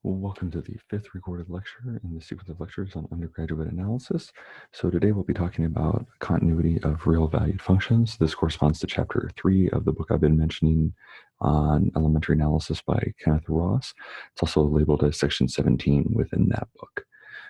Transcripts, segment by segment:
Well, welcome to the fifth recorded lecture in the sequence of lectures on undergraduate analysis. So today we'll be talking about continuity of real valued functions. This corresponds to chapter 3 of the book I've been mentioning on elementary analysis by Kenneth Ross. It's also labeled as section 17 within that book.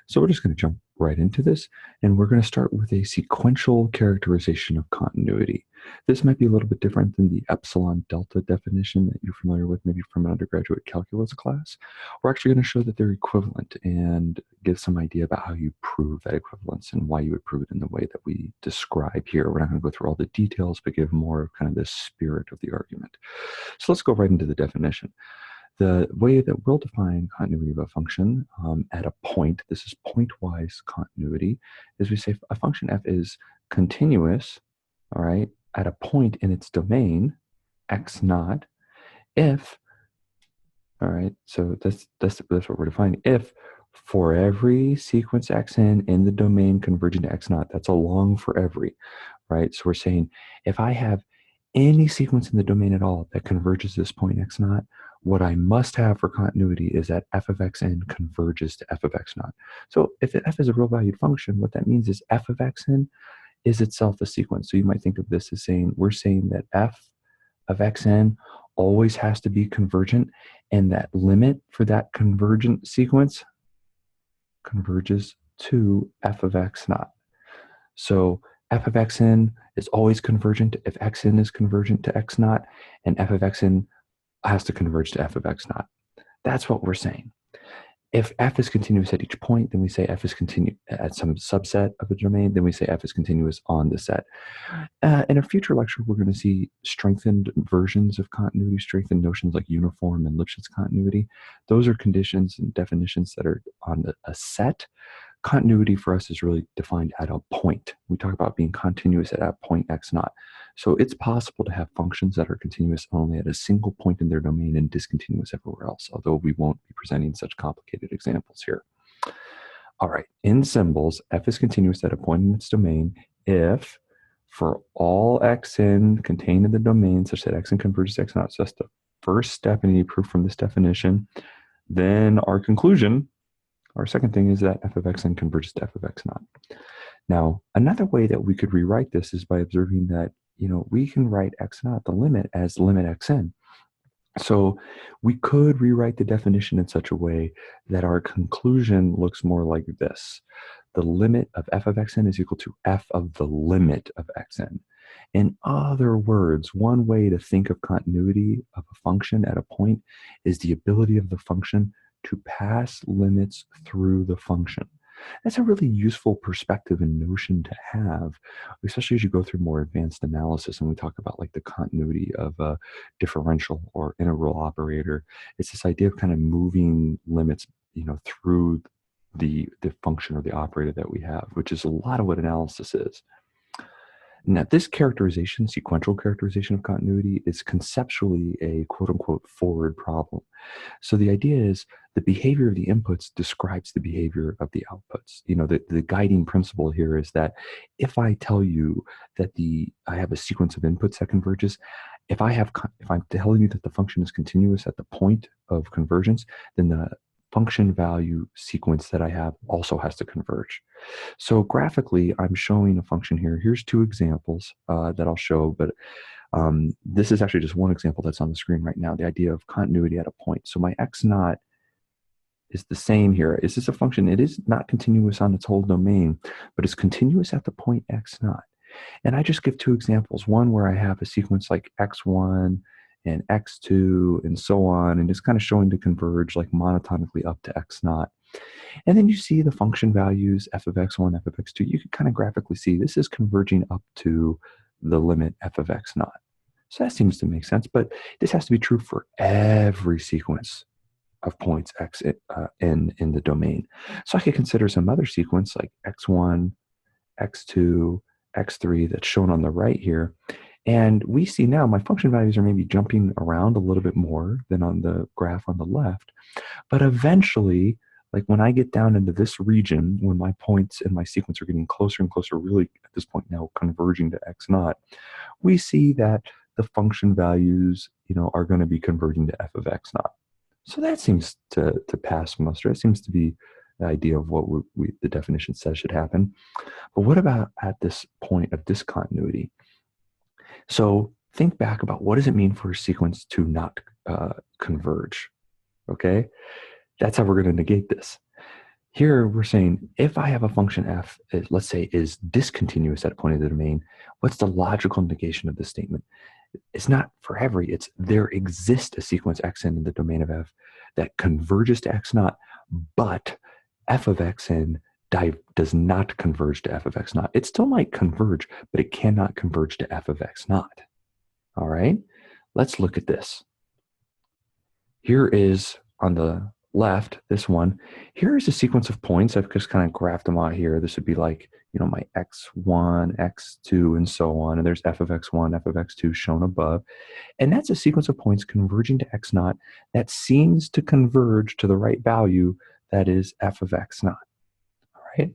So we're just going to jump right into this, and we're going to start with a sequential characterization of continuity. This might be a little bit different than the epsilon delta definition that you're familiar with maybe from an undergraduate calculus class. We're actually going to show that they're equivalent and give some idea about how you prove that equivalence and why you would prove it in the way that we describe here. We're not going to go through all the details, but give more of kind of the spirit of the argument. So let's go right into the definition. The way that we'll define continuity of a function at a point, this is pointwise continuity, is we say a function f is continuous, all right, at a point in its domain, x naught, if, all right, so that's what we're defining, if for every sequence xn in the domain converging to x naught, that's a long for every, right? So we're saying if I have any sequence in the domain at all that converges to this point x naught, what I must have for continuity is that f of xn converges to f of x naught. So if f is a real valued function, what that means is f of xn is itself a sequence. So you might think of this as saying, we're saying that f of xn always has to be convergent, and that limit for that convergent sequence converges to f of x naught. So f of xn is always convergent if xn is convergent to x naught, and f of xn has to converge to f of x naught. That's what we're saying. If f is continuous at each point, then we say f is continuous at some subset of the domain, then we say f is continuous on the set. In a future lecture, we're going to see strengthened versions of continuity, strengthened notions like uniform and Lipschitz continuity. Those are conditions and definitions that are on a set. Continuity for us is really defined at a point. We talk about being continuous at a point x naught. So it's possible to have functions that are continuous only at a single point in their domain and discontinuous everywhere else, although we won't be presenting such complicated examples here. All right, in symbols, f is continuous at a point in its domain if for all xn contained in the domain such that xn converges to x naught. So that's the first step in any proof from this definition. Then our conclusion, our second thing, is that f of xn converges to f of x naught. Now, another way that we could rewrite this is by observing that, we can write x naught, the limit, as limit xn. So we could rewrite the definition in such a way that our conclusion looks more like this. The limit of f of xn is equal to f of the limit of xn. In other words, one way to think of continuity of a function at a point is the ability of the function to pass limits through the function. That's a really useful perspective and notion to have, especially as you go through more advanced analysis and we talk about like the continuity of a differential or integral operator. It's this idea of kind of moving limits, through the function or the operator that we have, which is a lot of what analysis is. Now, this characterization, sequential characterization of continuity, is conceptually a quote-unquote forward problem. So the idea is the behavior of the inputs describes the behavior of the outputs. The guiding principle here is that if I tell you that I have a sequence of inputs that converges, if I'm telling you that the function is continuous at the point of convergence, then the function value sequence that I have also has to converge. So graphically, I'm showing a function here. Here's two examples that I'll show, but this is actually just one example that's on the screen right now, the idea of continuity at a point. So my x naught is the same here. Is this a function? It is not continuous on its whole domain, but it's continuous at the point x naught. And I just give two examples, one where I have a sequence like x1 and x2 and so on, and it's kind of showing to converge like monotonically up to x naught. And then you see the function values, f of x1, f of x2. You can kind of graphically see this is converging up to the limit f of x naught. So that seems to make sense, but this has to be true for every sequence of points x in the domain. So I could consider some other sequence like x1, x2, x3 that's shown on the right here. And we see now my function values are maybe jumping around a little bit more than on the graph on the left. But eventually, like when I get down into this region, when my points in my sequence are getting closer and closer, really at this point now converging to x naught, we see that the function values, are going to be converging to f of x naught. So that seems to pass muster. It seems to be the idea of what the definition says should happen. But what about at this point of discontinuity? So think back about what does it mean for a sequence to not converge, okay? That's how we're going to negate this. Here we're saying if I have a function f, let's say, is discontinuous at a point of the domain, what's the logical negation of this statement? It's not for every, it's there exists a sequence xn in the domain of f that converges to x naught, but f of xn does not converge to f of x naught. It still might converge, but it cannot converge to f of x naught. All right, let's look at this. Here is on the left, this one. Here is a sequence of points. I've just kind of graphed them out here. This would be like, my x1, x2, and so on. And there's f of x1, f of x2 shown above. And that's a sequence of points converging to x naught that seems to converge to the right value, that is f of x naught. All right.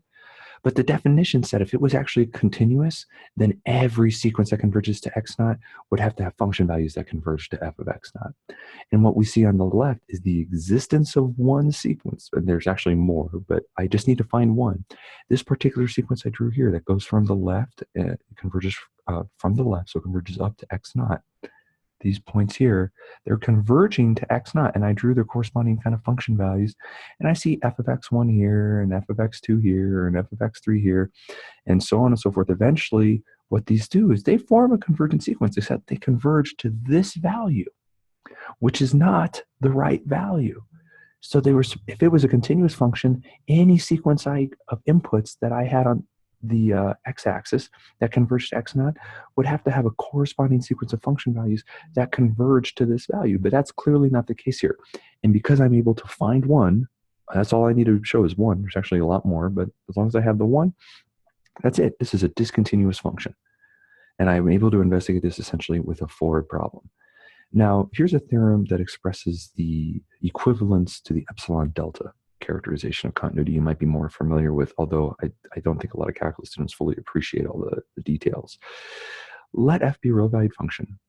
But the definition said if it was actually continuous, then every sequence that converges to x naught would have to have function values that converge to f of x naught. And what we see on the left is the existence of one sequence. And there's actually more, but I just need to find one. This particular sequence I drew here that goes from the left, converges from the left, so it converges up to x naught. These points here, they're converging to x naught, and I drew their corresponding kind of function values, and I see f of x1 here, and f of x2 here, and f of x3 here, and so on and so forth. Eventually, what these do is they form a convergent sequence, except they converge to this value, which is not the right value. So if it was a continuous function, any sequence of inputs that I had on the x-axis that converged to x naught would have to have a corresponding sequence of function values that converge to this value. But that's clearly not the case here. And because I'm able to find one, that's all I need to show is one. There's actually a lot more, but as long as I have the one, that's it. This is a discontinuous function. And I'm able to investigate this essentially with a forward problem. Now, here's a theorem that expresses the equivalence to the epsilon delta characterization of continuity you might be more familiar with, although I don't think a lot of calculus students fully appreciate all the details. Let f be a real valued function,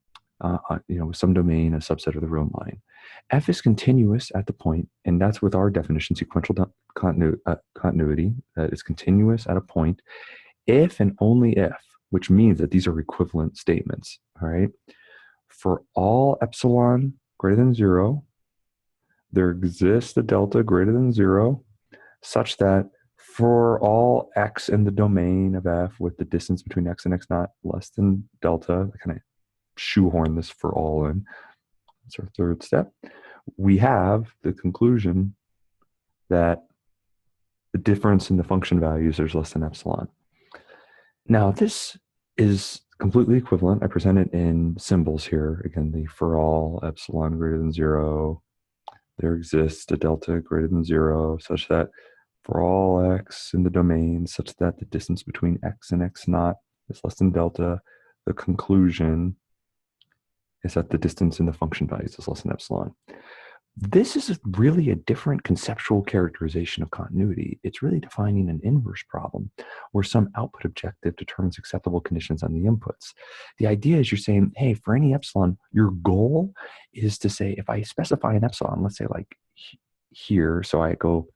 with some domain, a subset of the real line. F is continuous at the point, and that's with our definition, sequential continuity, that is continuous at a point, if and only if, which means that these are equivalent statements, all right? For all epsilon greater than 0, there exists a delta greater than 0, such that for all x in the domain of f with the distance between x and x naught less than delta, I kind of shoehorn this for all in. That's our third step. We have the conclusion that the difference in the function values is less than epsilon. Now, this is completely equivalent. I present it in symbols here. Again, the for all epsilon greater than 0, there exists a delta greater than 0, such that for all x in the domain, such that the distance between x and x naught is less than delta, the conclusion is that the distance in the function values is less than epsilon. This is really a different conceptual characterization of continuity. It's really defining an inverse problem where some output objective determines acceptable conditions on the inputs. The idea is you're saying, hey, for any epsilon, your goal is to say, if I specify an epsilon, let's say like here, so I go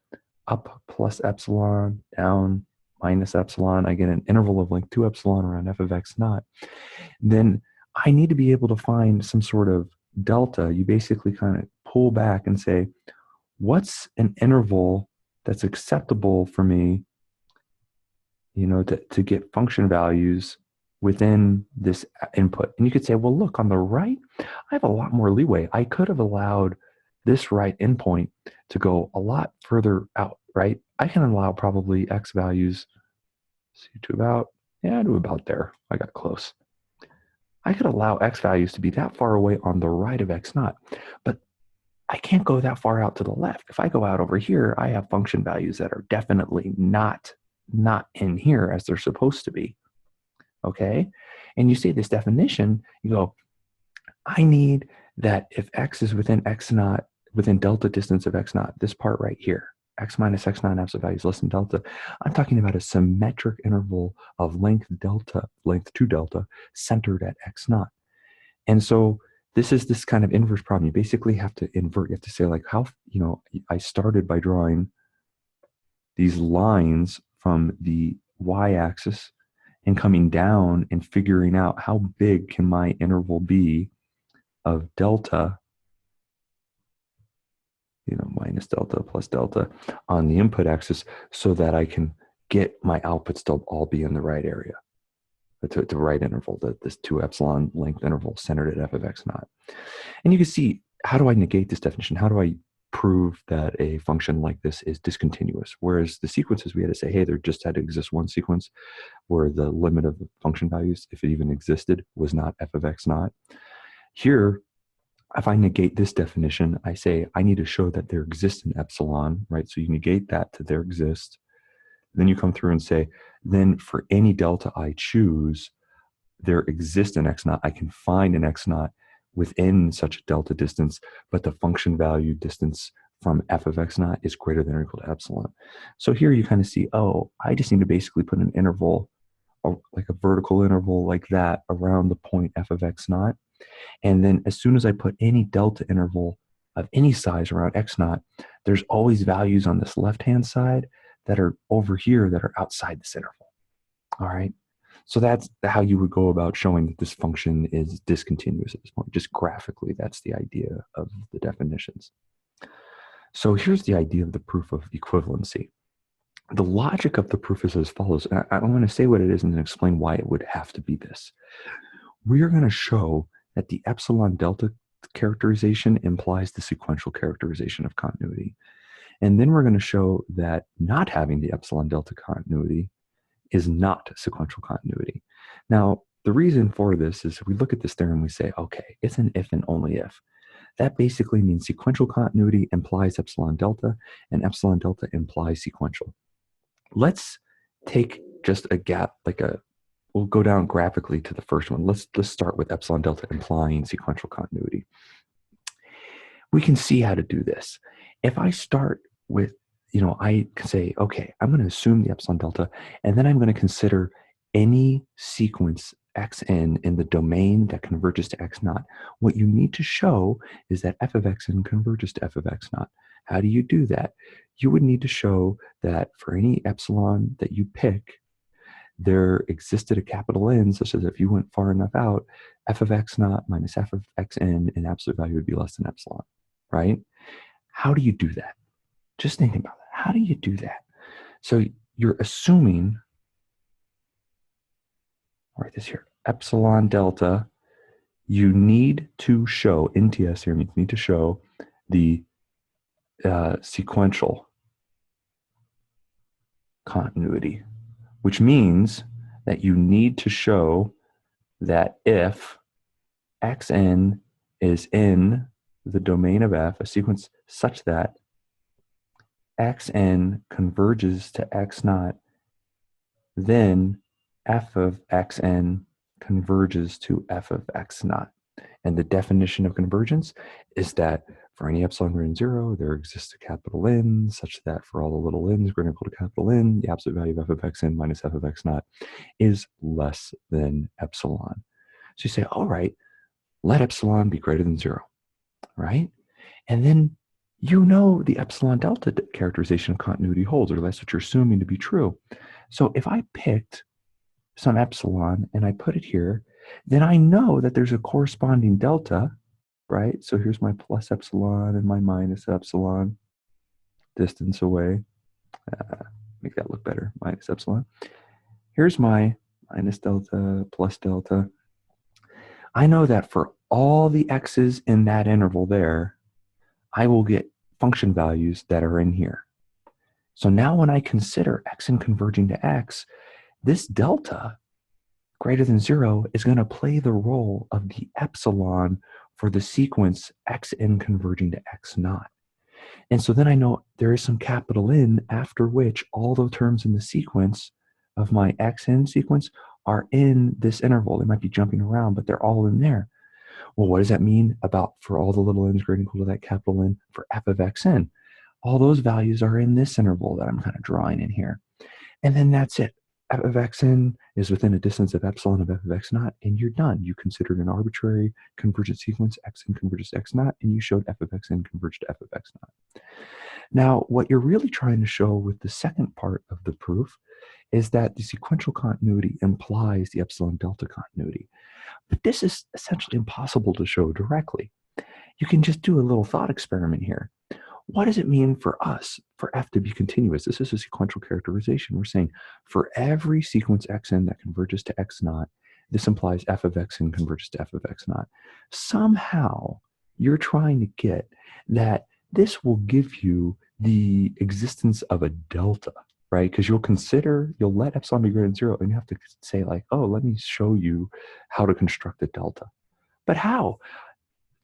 up plus epsilon, down minus epsilon, I get an interval of length 2 epsilon around f of x naught, then I need to be able to find some sort of delta. You basically kind of pull back and say, what's an interval that's acceptable for me, to get function values within this input? And you could say, well, look, on the right, I have a lot more leeway. I could have allowed this right endpoint to go a lot further out, right? I can allow probably x values to about there. I got close. I could allow x values to be that far away on the right of x naught, but I can't go that far out to the left. If I go out over here, I have function values that are definitely not in here as they're supposed to be, okay? And you see this definition, you go, I need that if x is within x naught, within delta distance of x naught, this part right here, x minus x naught absolute value is less than delta. I'm talking about a symmetric interval of length 2 delta, centered at x naught. And so this is this kind of inverse problem. You basically have to invert. You have to say like how, I started by drawing these lines from the y-axis and coming down and figuring out how big can my interval be of delta, minus delta plus delta on the input axis, so that I can get my outputs to all be in the right area, to the right interval, this 2 epsilon length interval centered at f of x naught. And you can see, how do I negate this definition? How do I prove that a function like this is discontinuous? Whereas the sequences, we had to say, hey, there just had to exist one sequence where the limit of the function values, if it even existed, was not f of x naught. Here, if I negate this definition, I say I need to show that there exists an epsilon, right? So you negate that to there exists. Then you come through and say, then for any delta I choose, there exists an x naught. I can find an x naught within such a delta distance, but the function value distance from f of x naught is greater than or equal to epsilon. So here you kind of see, oh, I just need to basically put an interval, or like a vertical interval like that, around the point f of x naught. And then as soon as I put any delta interval of any size around x naught, there's always values on this left-hand side that are over here that are outside this interval. All right. So that's how you would go about showing that this function is discontinuous at this point. Just graphically, that's the idea of the definitions. So here's the idea of the proof of equivalency. The logic of the proof is as follows. I'm going to say what it is and then explain why it would have to be this. We are going to show that the epsilon delta characterization implies the sequential characterization of continuity. And then we're going to show that not having the epsilon delta continuity is not sequential continuity. Now, the reason for this is we look at this theorem and we say, okay, it's an if and only if. That basically means sequential continuity implies epsilon delta, and epsilon delta implies sequential. Let's take just a gap, we'll go down graphically to the first one. Let's start with epsilon delta implying sequential continuity. We can see how to do this. If I start with, I can say, okay, I'm going to assume the epsilon delta, and then I'm going to consider any sequence xn in the domain that converges to x naught. What you need to show is that f of xn converges to f of x naught. How do you do that? You would need to show that for any epsilon that you pick, there existed a capital N, such as if you went far enough out, f of x naught minus f of xn in absolute value would be less than epsilon, right? How do you do that? Just thinking about that. How do you do that? So you're assuming, I'll write this here, epsilon delta, you need to show, NTS here, you need to show the sequential continuity, which means that you need to show that if xn is in the domain of f, a sequence such that xn converges to x naught, then f of xn converges to f of x naught. And the definition of convergence is that for any epsilon greater than 0, there exists a capital N such that for all the little n's greater than or equal to capital N, the absolute value of f of xn minus f of x naught is less than epsilon. So you say, all right, let epsilon be greater than 0, right? And then the epsilon delta characterization of continuity holds, or that's what you're assuming to be true. So if I picked some epsilon and I put it here, then I know that there's a corresponding delta, right? So here's my plus epsilon and my minus epsilon distance away. Make that look better, minus epsilon. Here's my minus delta, plus delta. I know that for all the x's in that interval there, I will get function values that are in here. So now when I consider xn converging to x, this delta greater than 0 is going to play the role of the epsilon for the sequence xn converging to x naught. And so then I know there is some capital N after which all the terms in the sequence of my xn sequence are in this interval. They might be jumping around, but they're all in there. Well, what does that mean about for all the little n's greater than or equal to that capital N for f of xn? All those values are in this interval that I'm kind of drawing in here. And then that's it. f of xn is within a distance of epsilon of f of x naught, and you're done. You considered an arbitrary convergent sequence, xn converges to x naught, and you showed f of xn converged to f of x naught. Now, what you're really trying to show with the second part of the proof is that the sequential continuity implies the epsilon delta continuity. But this is essentially impossible to show directly. You can just do a little thought experiment here. What does it mean for us for f to be continuous? This is a sequential characterization. We're saying for every sequence xn that converges to x naught, this implies f of xn converges to f of x naught. Somehow, you're trying to get that this will give you the existence of a delta, right? Because you'll let epsilon be greater than 0, and you have to say like, oh, let me show you how to construct a delta. But how?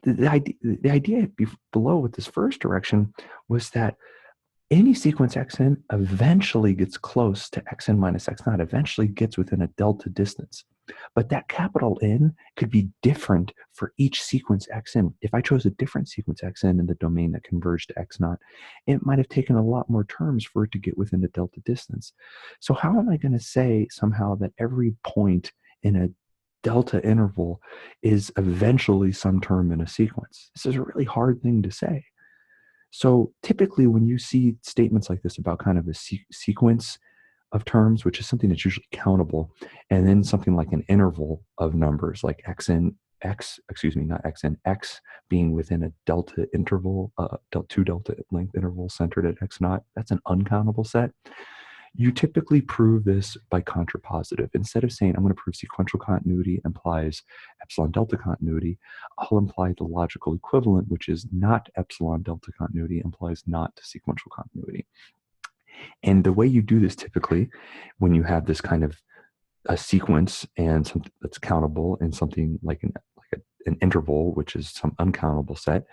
The idea below with this first direction was that any sequence xn eventually gets close to xn minus x naught, eventually gets within a delta distance. But that capital N could be different for each sequence xn. If I chose a different sequence xn in the domain that converged to x naught, it might have taken a lot more terms for it to get within a delta distance. So how am I going to say somehow that every point in a delta interval is eventually some term in a sequence? This is a really hard thing to say. So typically when you see statements like this about kind of a sequence of terms, which is something that's usually countable, and then something like an interval of numbers like x being within a delta interval, two delta length intervals centered at x naught, that's an uncountable set. You typically prove this by contrapositive. Instead of saying, I'm going to prove sequential continuity implies epsilon delta continuity, I'll imply the logical equivalent, which is not epsilon delta continuity, implies not sequential continuity. And the way you do this typically, when you have this kind of a sequence and something that's countable and something like an interval, which is some uncountable set,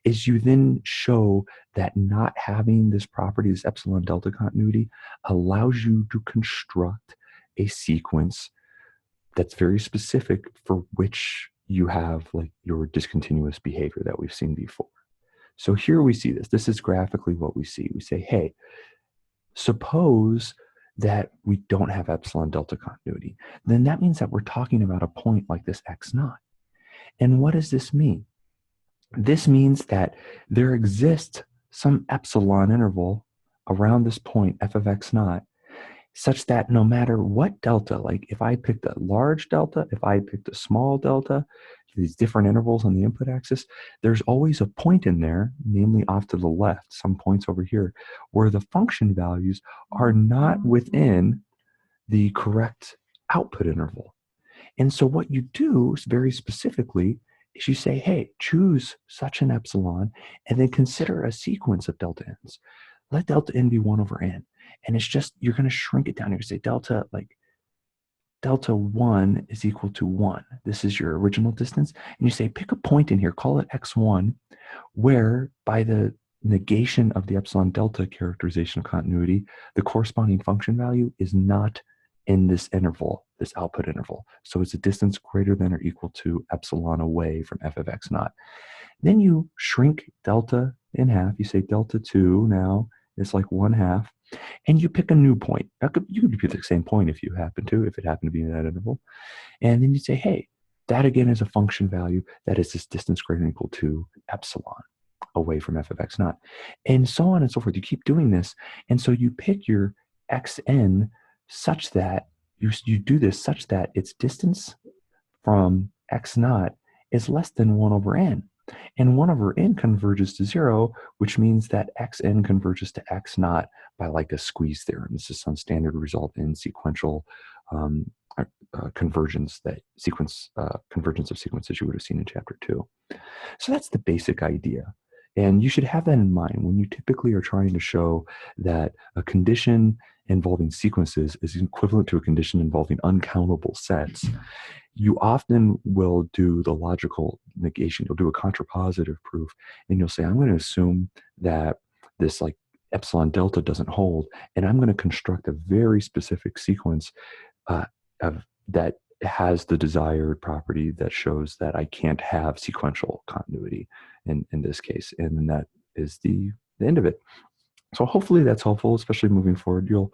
is you then show that not having this property, this epsilon delta continuity, allows you to construct a sequence that's very specific for which you have like your discontinuous behavior that we've seen before. So here we see this. This is graphically what we see. We say, hey, suppose that we don't have epsilon delta continuity. Then that means that we're talking about a point like this x naught. And what does this mean? This means that there exists some epsilon interval around this point, f of x naught, such that no matter what delta, like if I picked a large delta, if I picked a small delta, these different intervals on the input axis, there's always a point in there, namely off to the left, some points over here, where the function values are not within the correct output interval. And so what you do very specifically is you say, hey, choose such an epsilon and then consider a sequence of delta n's. Let delta n be 1 over n. And it's just, you're going to shrink it down. You're going to say delta 1 is equal to 1. This is your original distance. And you say, pick a point in here, call it x1, where by the negation of the epsilon delta characterization of continuity, the corresponding function value is not in this interval, this output interval. So it's a distance greater than or equal to epsilon away from f of x naught. Then you shrink delta in half. You say delta 2 now is like 1/2. And you pick a new point. You could pick the same point if you happen to, if it happened to be in that interval. And then you say, hey, that again is a function value that is this distance greater than or equal to epsilon away from f of x naught. And so on and so forth. You keep doing this. And so you pick your xn such that you do this such that its distance from x naught is less than 1 over n. And 1 over n converges to 0, which means that xn converges to x naught by like a squeeze theorem. This is some standard result in sequential convergence of sequences you would have seen in chapter 2. So that's the basic idea. And you should have that in mind when you typically are trying to show that a condition involving sequences is equivalent to a condition involving uncountable sets. You often will do the logical negation. You'll do a contrapositive proof, and you'll say, I'm going to assume that this like epsilon delta doesn't hold, and I'm going to construct a very specific sequence that has the desired property that shows that I can't have sequential continuity in this case. And then that is the end of it. So hopefully that's helpful, especially moving forward. You'll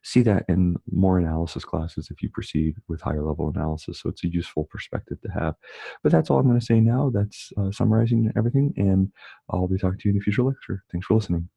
see that in more analysis classes if you proceed with higher level analysis. So it's a useful perspective to have. But that's all I'm going to say now. That's summarizing everything, and I'll be talking to you in a future lecture. Thanks for listening.